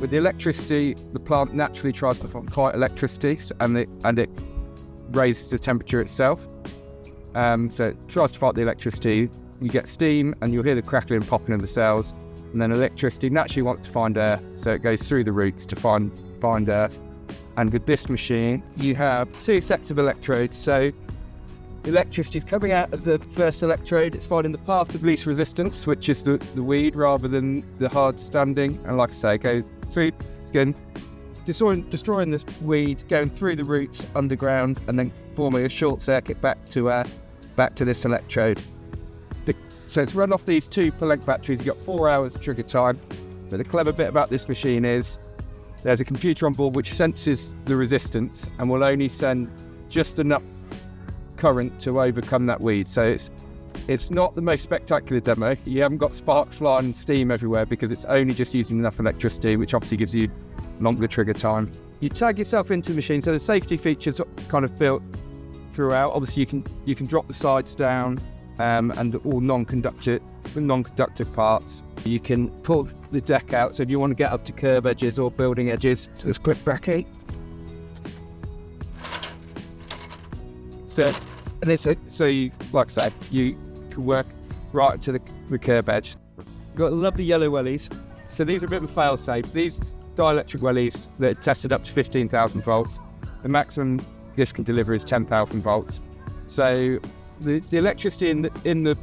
with the electricity, the plant naturally tries to fight electricity, and it raises the temperature itself. So it tries to fight the electricity. You get steam, and you'll hear the crackling and popping of the cells. And then electricity naturally wants to find air, so it goes through the roots to find air. And with this machine, you have 2 sets of electrodes. So electricity is coming out of the first electrode. It's finding the path of least resistance, which is the weed rather than the hard standing. And like I say, go through again, destroying this weed, going through the roots underground, and then forming a short circuit back to this electrode. So it's run off these 2 per-length batteries. You've got 4 hours trigger time. But the clever bit about this machine is there's a computer on board which senses the resistance and will only send just enough current to overcome that weed. So it's not the most spectacular demo. You haven't got sparks flying and steam everywhere because it's only just using enough electricity, which obviously gives you longer trigger time. You tag yourself into the machine, so the safety features are kind of built throughout. Obviously you can drop the sides down and all non-conductive parts. You can pull the deck out, so if you want to get up to curb edges or building edges, to this quick bracket. So you, like I said, you can work right to the curb edge. You've got lovely yellow wellies. So these are a bit of a fail-safe. These dielectric wellies that are tested up to 15,000 volts. The maximum this can deliver is 10,000 volts. So the electricity in the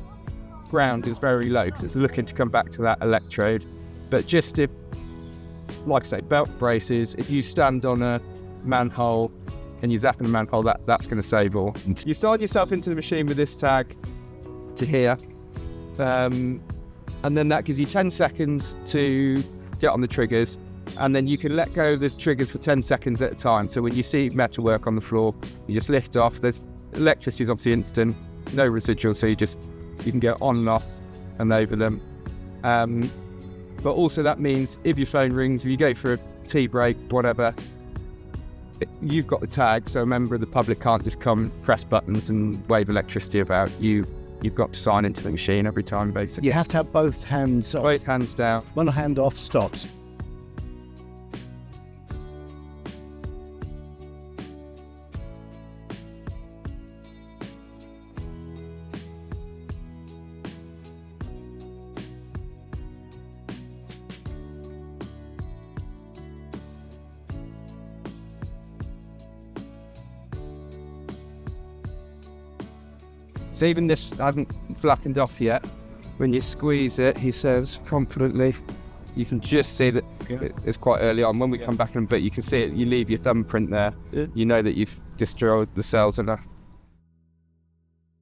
ground is very low because it's looking to come back to that electrode. But just if, like I say, belt braces, if you stand on a manhole and you're zapping the manhole, that's going to save all. You start yourself into the machine with this tag to here, and then that gives you 10 seconds to get on the triggers, and then you can let go of the triggers for 10 seconds at a time. So when you see metalwork on the floor, you just lift off. There's electricity is obviously instant, no residual, so you can go on and off and over them. But also that means if your phone rings, if you go for a tea break, whatever, you've got the tag, so a member of the public can't just come press buttons and wave electricity about. You've got to sign into the machine every time, basically. You have to have both hands off. Both hands down. One hand off stops. So even this hasn't flattened off yet. When you squeeze it, he says confidently, you can just see that it's quite early on. When we come back in a bit, you can see it. You leave your thumbprint there. You know that you've destroyed the cells enough.